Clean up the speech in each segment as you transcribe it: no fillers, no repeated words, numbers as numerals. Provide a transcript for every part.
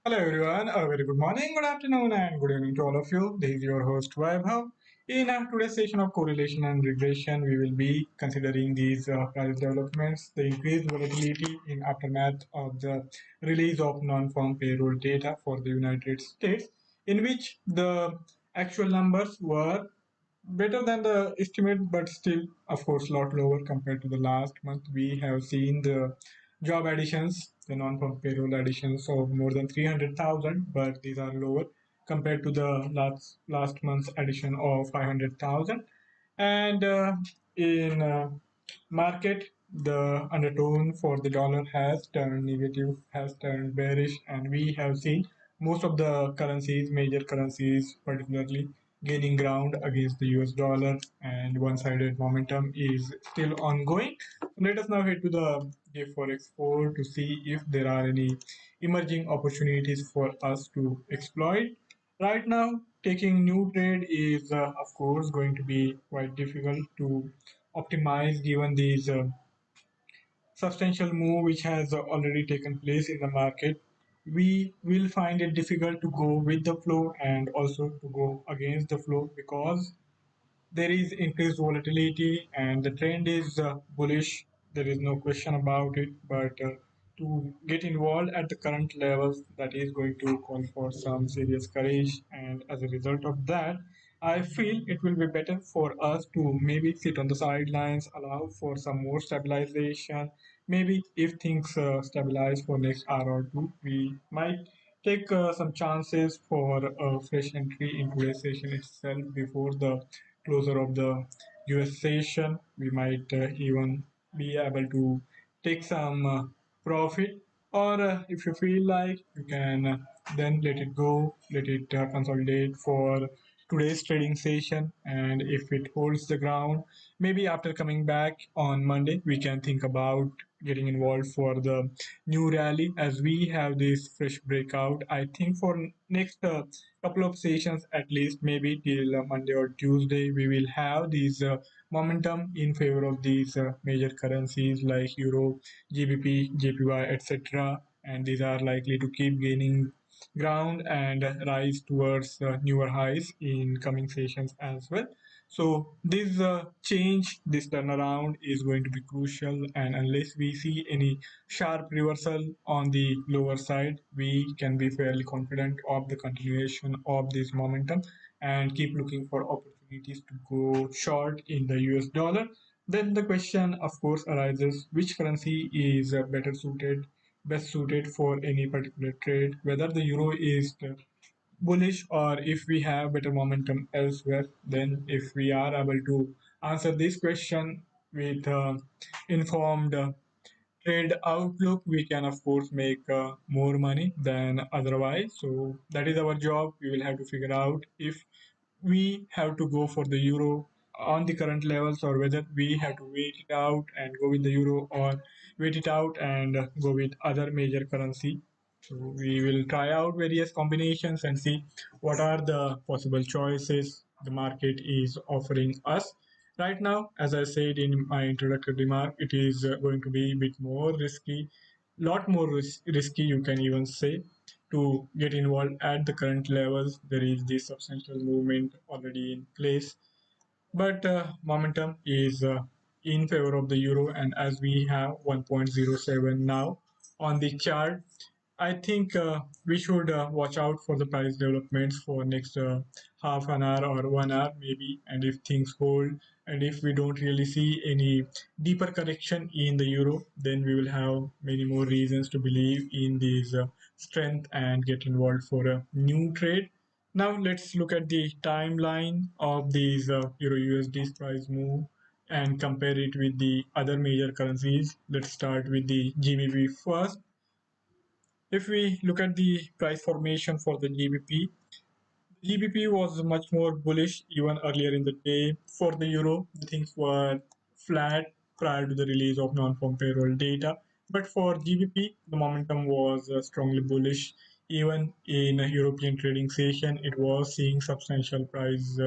Hello everyone, a very good morning, good afternoon and good evening to all of you. This is your host Vaibhav. In today's session of correlation and regression, we will be considering these price developments, the increased volatility in aftermath of the release of non-farm payroll data for the United States, in which the actual numbers were better than the estimate, but still, of course, a lot lower compared to the last month. We have seen the job additions, the non-farm payroll additions of more than 300,000, but these are lower compared to the last month's addition of 500,000. And in market, the undertone for the dollar has turned negative, has turned bearish, and we have seen most of the currencies, major currencies, particularly gaining ground against the US dollar, and one-sided momentum is still ongoing. Let us now head to the JForex 4 to see if there are any emerging opportunities for us to exploit. Right now, taking new trade is, of course, going to be quite difficult to optimize given these substantial move which has already taken place in the market. We will find it difficult to go with the flow and also to go against the flow because there is increased volatility and the trend is bullish. There is no question about it. But to get involved at the current levels, that is going to call for some serious courage. And as a result of that, I feel it will be better for us to maybe sit on the sidelines, allow for some more stabilization. Maybe if things stabilize for next hour or two, we might take some chances for a fresh entry into the session itself before the closer of the US session. We might even be able to take some profit, or if you feel like you can then let it go, let it consolidate for today's trading session. And if it holds the ground, maybe after coming back on Monday, we can think about getting involved for the new rally as we have this fresh breakout. I think for next couple of sessions at least, maybe till Monday or Tuesday, we will have these momentum in favor of these major currencies like Euro, GBP, JPY, etc. And these are likely to keep gaining ground and rise towards newer highs in coming sessions as well. So this change, this turnaround is going to be crucial, and unless we see any sharp reversal on the lower side, we can be fairly confident of the continuation of this momentum and keep looking for opportunities to go short in the US dollar. Then the question, of course, arises: which currency is better suited, best suited for any particular trade? Whether the euro is bullish or if we have better momentum elsewhere. Then if we are able to answer this question with informed trade outlook, we can of course make more money than otherwise. So that is our job. We will have to figure out if we have to go for the euro on the current levels, or whether we have to wait it out and go with the euro, or wait it out and go with other major currency. So we will try out various combinations and see what are the possible choices the market is offering us. Right now, as I said in my introductory remark, it is going to be a bit more risky, lot more risky, you can even say, to get involved at the current levels. There is this substantial movement already in place, but momentum is in favor of the euro. And as we have 1.07 now on the chart, I think we should watch out for the price developments for next half an hour or 1 hour maybe. And if things hold, and if we don't really see any deeper correction in the euro, then we will have many more reasons to believe in this strength and get involved for a new trade. Now let's look at the timeline of these Euro USD price move and compare it with the other major currencies. Let's start with the GBP first. If we look at the price formation for the GBP was much more bullish even earlier in the day. For the euro, things were flat prior to the release of non-farm payroll data. But for GBP, the momentum was strongly bullish. Even in a European trading session, it was seeing substantial price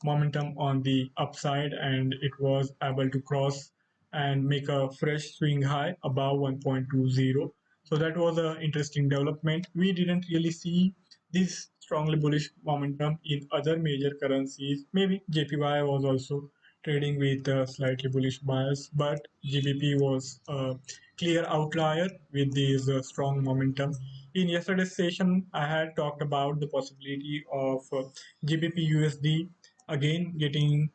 momentum on the upside, and it was able to cross and make a fresh swing high above 1.20. So that was an interesting development. We didn't really see this strongly bullish momentum in other major currencies. Maybe JPY was also trading with a slightly bullish bias, but GBP was a clear outlier with this strong momentum. In yesterday's session, I had talked about the possibility of GBP USD again getting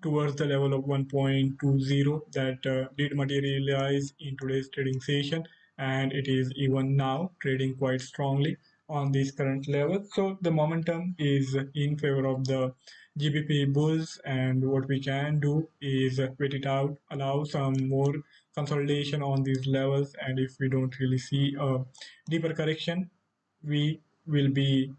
towards the level of 1.20 that did materialize in today's trading session, and it is even now trading quite strongly on this current level. So the momentum is in favor of the GBP bulls, and what we can do is wait it out, allow some more consolidation on these levels, and if we don't really see a deeper correction, we will be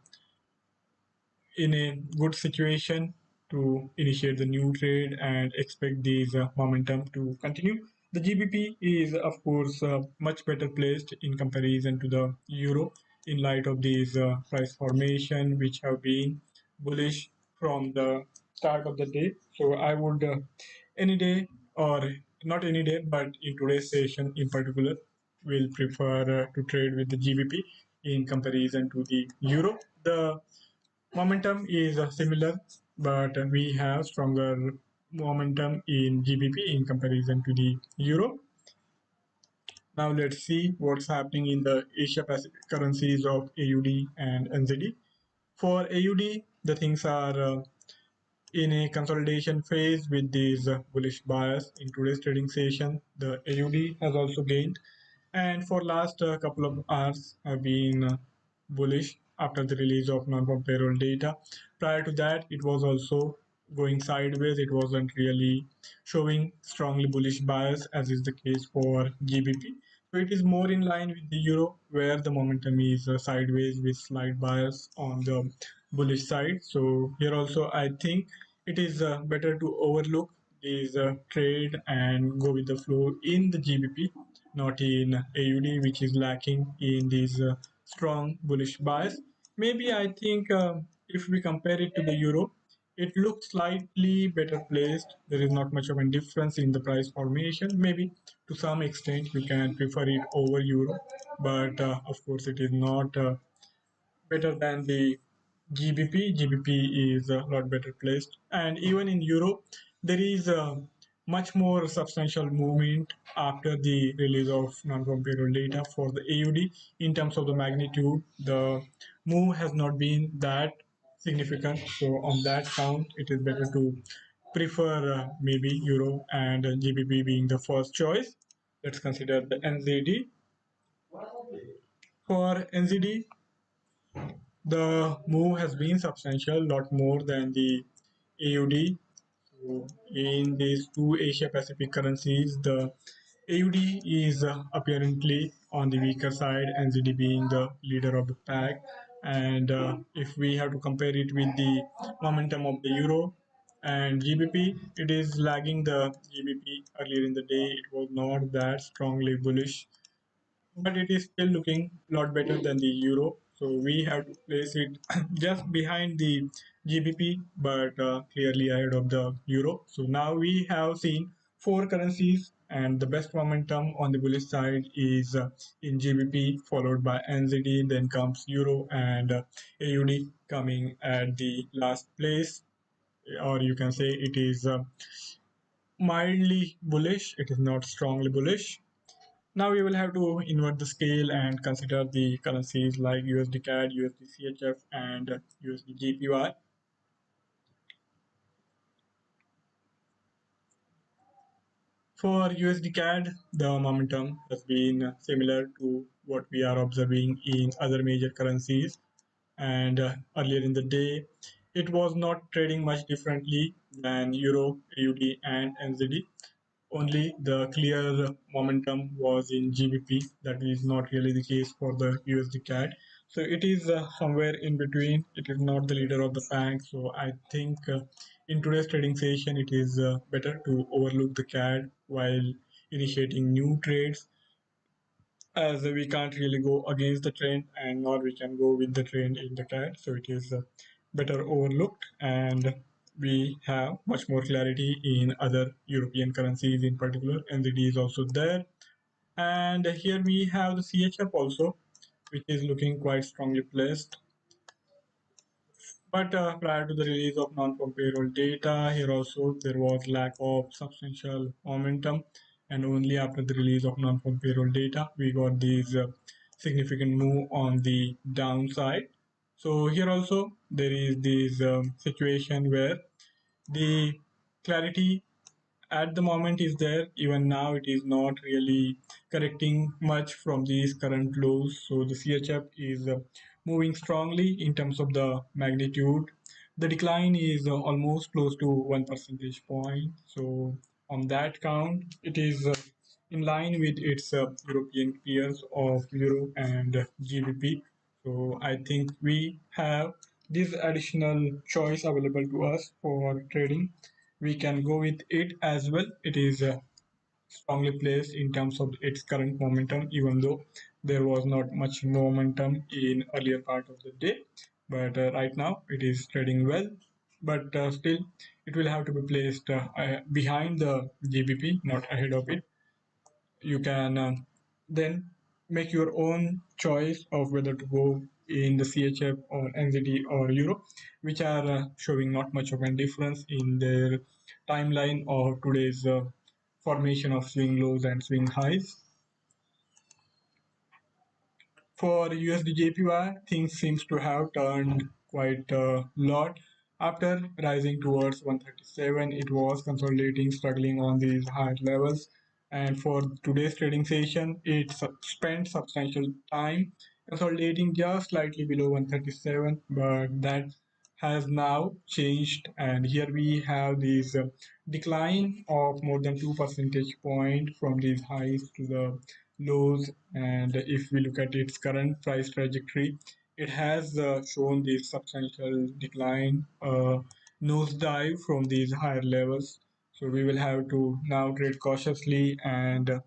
in a good situation to initiate the new trade and expect these momentum to continue. The GBP is, of course, much better placed in comparison to the euro in light of these price formation, which have been bullish from the start of the day. So I would any day, or not any day, but in today's session in particular, will prefer to trade with the GBP in comparison to the euro. The momentum is similar, but we have stronger momentum in GBP in comparison to the euro. Now let's see what's happening in the Asia Pacific currencies of AUD and NZD. For AUD, the things are in a consolidation phase with these bullish bias in today's trading session. The AUD has also gained, and for last couple of hours have been bullish after the release of non-farm payroll data. Prior to that, it was also going sideways. It wasn't really showing strongly bullish bias as is the case for GBP. So it is more in line with the euro, where the momentum is sideways with slight bias on the bullish side. So here also, I think it is better to overlook this trade and go with the flow in the GBP, not in AUD, which is lacking in this strong bullish bias. Maybe I think if we compare it to the euro, it looks slightly better placed. There is not much of a difference in the price formation. Maybe to some extent you can prefer it over euro, but of course it is not better than the GBP. GBP is a lot better placed. And even in Europe, there is a much more substantial movement after the release of non-farm payroll data for the AUD in terms of the magnitude. The move has not been that significant. So on that count, it is better to prefer maybe Euro and GBP being the first choice. Let's consider the NZD. For NZD, the move has been substantial, lot more than the AUD. So in these two Asia Pacific currencies, the AUD is apparently on the weaker side, NZD being the leader of the pack. And if we have to compare it with the momentum of the euro and GBP, it is lagging the GBP. Earlier in the day, it was not that strongly bullish, but it is still looking a lot better than the euro. So we have to place it just behind the GBP, but clearly ahead of the euro. So now we have seen four currencies, and the best momentum on the bullish side is in GBP, followed by NZD, then comes euro and AUD coming at the last place, or you can say it is mildly bullish. It is not strongly bullish. Now we will have to invert the scale and consider the currencies like USD CAD, USD CHF, and USD JPY. For USD CAD, the momentum has been similar to what we are observing in other major currencies. And earlier in the day, it was not trading much differently than Euro, AUD, and NZD. Only the clear momentum was in GBP. That is not really the case for the USD CAD. So it is somewhere in between. It is not the leader of the pack. So I think in today's trading session, it is better to overlook the CAD while initiating new trades, as we can't really go against the trend and nor we can go with the trend in the CAD. So it is better overlooked, and we have much more clarity in other European currencies in particular. NZD is also there. And here we have the CHF also, which is looking quite strongly placed. But prior to the release of non-farm payroll data, here also there was lack of substantial momentum, and only after the release of non-farm payroll data, we got these significant move on the downside. So here also there is this situation where the clarity at the moment is there. Even now it is not really correcting much from these current lows, so the CHF is moving strongly in terms of the magnitude. The decline is almost close to 1 percentage point, so on that count it is in line with its European peers of Euro and GBP. So I think we have this additional choice available to us for trading. We can go with it as well. It is strongly placed in terms of its current momentum, even though there was not much momentum in earlier part of the day. But right now it is trading well. But still, it will have to be placed behind the GBP, not ahead of it. You can then make your own choice of whether to go in the CHF or NZD or Euro, which are showing not much of a difference in their timeline of today's formation of swing lows and swing highs. For USD JPY, things seems to have turned quite a lot. After rising towards 137, it was consolidating, struggling on these higher levels. And for today's trading session, it spent substantial time consolidating just slightly below 137, but that has now changed, and here we have this decline of more than 2 percentage point from these highs to the lows. And if we look at its current price trajectory, it has shown this substantial decline, nosedive from these higher levels. So we will have to now trade cautiously and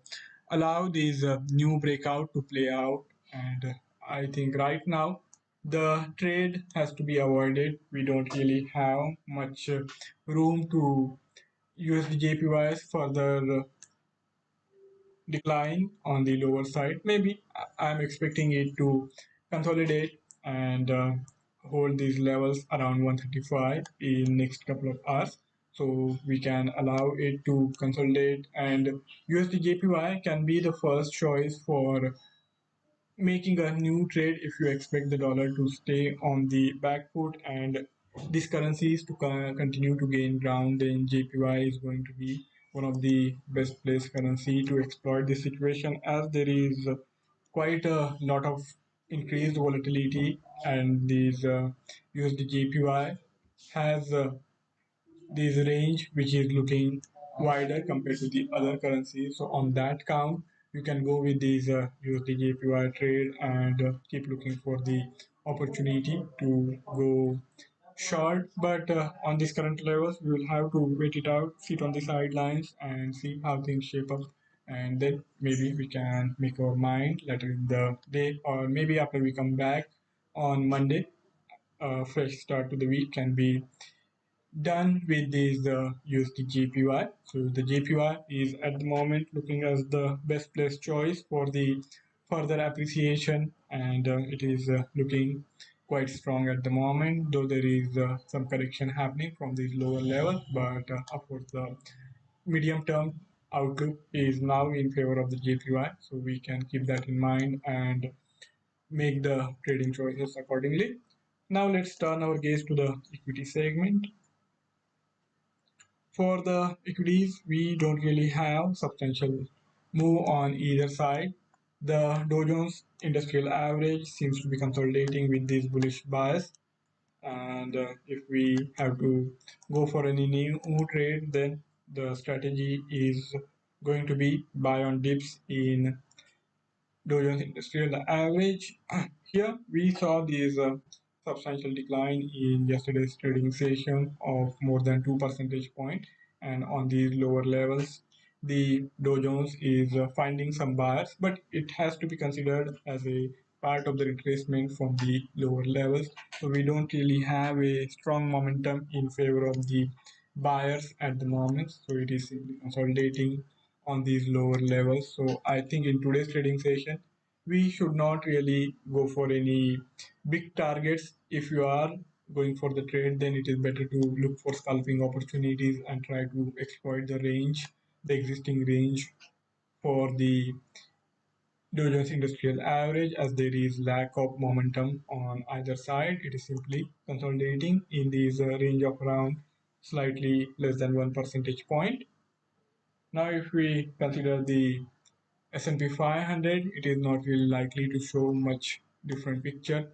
allow these new breakout to play out. And I think right now the trade has to be avoided. We don't really have much room to use the JPYs further decline on the lower side. Maybe I'm expecting it to consolidate and hold these levels around 135 in next couple of hours. So we can allow it to consolidate, and USD JPY can be the first choice for making a new trade if you expect the dollar to stay on the back foot and these currencies to continue to gain ground. Then JPY is going to be one of the best placed currency to exploit this situation, as there is quite a lot of increased volatility, and these USD JPY has this range which is looking wider compared to the other currencies. So on that count, you can go with these USD JPY trade and keep looking for the opportunity to go short. But on these current levels, we will have to wait it out, sit on the sidelines and see how things shape up. And then maybe we can make our mind later in the day, or maybe after we come back on Monday. A fresh start to the week can be done with this USD JPY. So the JPY is at the moment looking as the best place choice for the further appreciation, and it is looking quite strong at the moment, though there is some correction happening from these lower levels. But of course, the medium term outlook is now in favor of the JPY, so we can keep that in mind and make the trading choices accordingly. Now let's turn our gaze to the equity segment. For the equities, we don't really have substantial move on either side. The Dow Jones Industrial Average seems to be consolidating with this bullish bias. And if we have to go for any new trade, then the strategy is going to be buy on dips in Dow Jones Industrial Average. Here we saw this substantial decline in yesterday's trading session of more than 2 percentage point, and on these lower levels, the Dow Jones is finding some buyers, but it has to be considered as a part of the retracement from the lower levels. So we don't really have a strong momentum in favor of the buyers at the moment. So it is simply consolidating on these lower levels. So I think in today's trading session, we should not really go for any big targets. If you are going for the trade, then it is better to look for scalping opportunities and try to exploit the range, the existing range for the Dow Jones Industrial Average, as there is lack of momentum on either side. It is simply consolidating in this range of around slightly less than 1 percentage point. Now, if we consider the S&P 500, it is not really likely to show much different picture,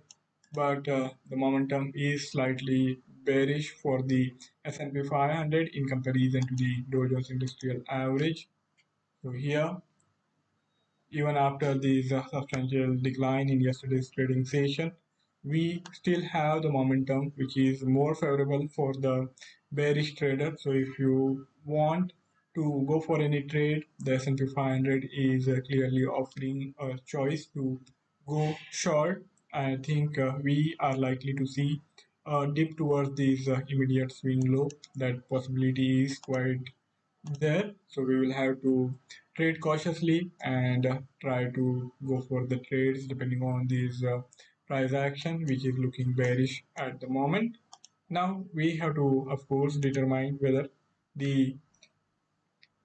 but the momentum is slightly bearish for the S&P 500 in comparison to the Dow Jones Industrial Average. So here, even after this substantial decline in yesterday's trading session, we still have the momentum which is more favorable for the bearish trader. So if you want to go for any trade, the S&P 500 is clearly offering a choice to go short. I think we are likely to see a dip towards this immediate swing low. That possibility is quite there. So we will have to trade cautiously and try to go for the trades depending on these price action, which is looking bearish at the moment. Now we have to, of course, determine whether the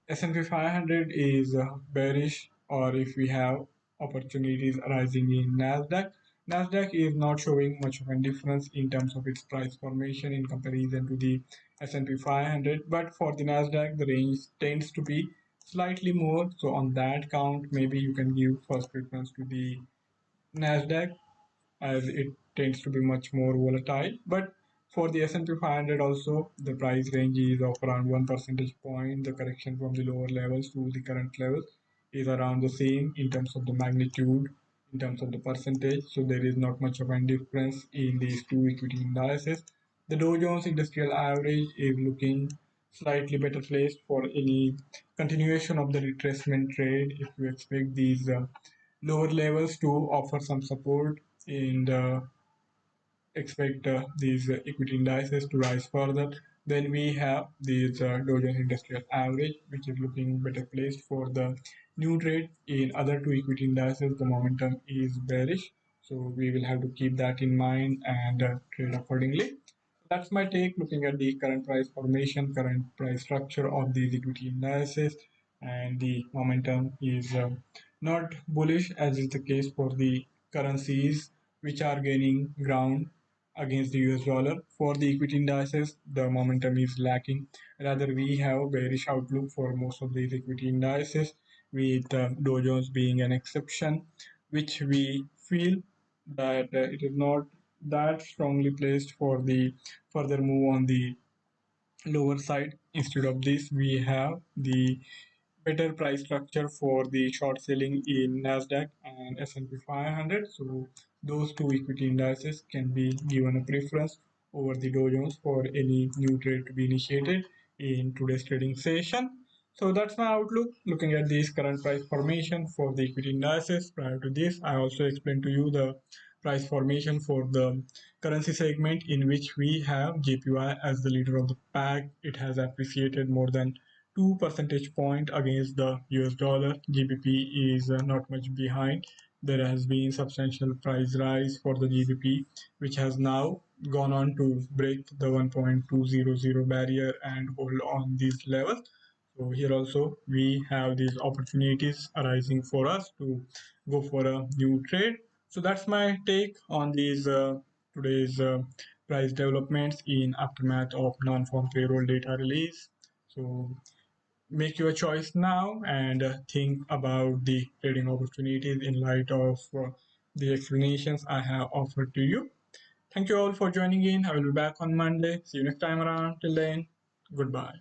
S&P 500 is bearish or if we have opportunities arising in Nasdaq. Nasdaq is not showing much of a difference in terms of its price formation in comparison to the S&P 500, but for the Nasdaq the range tends to be slightly more. So on that count, maybe you can give first preference to the Nasdaq as it tends to be much more volatile. But for the S&P 500 also, the price range is of around 1 percentage point. The correction from the lower levels to the current level is around the same in terms of the magnitude, in terms of the percentage. So there is not much of a difference in these two equity indices. The Dow Jones Industrial Average is looking slightly better placed for any continuation of the retracement trade. If you expect these lower levels to offer some support and expect these equity indices to rise further. Then we have these Dow Jones Industrial Average, which is looking better placed for the new trade. In other two equity indices, the momentum is bearish, so we will have to keep that in mind and trade accordingly. That's my take looking at the current price formation, current price structure of these equity indices, and the momentum is not bullish as is the case for the currencies which are gaining ground against the US dollar. For the equity indices, the momentum is lacking. Rather, we have bearish outlook for most of these equity indices, with Dow Jones being an exception, which we feel that it is not that strongly placed for the further move on the lower side. Instead of this, we have the better price structure for the short selling in Nasdaq and S&P 500. So those two equity indices can be given a preference over the Dow Jones for any new trade to be initiated in today's trading session. So that's my outlook looking at this current price formation for the equity indices. Prior to this, I also explained to you the price formation for the currency segment, in which we have JPY as the leader of the pack. It has appreciated more than 2 percentage point against the US dollar. GBP is not much behind. There has been substantial price rise for the GBP, which has now gone on to break the 1.200 barrier and hold on these levels. So here also we have these opportunities arising for us to go for a new trade. So that's my take on these today's price developments in aftermath of non-farm payroll data release. So make your choice now and think about the trading opportunities in light of the explanations I have offered to you. Thank you all for joining in. I will be back on Monday. See you next time around. Till then, goodbye.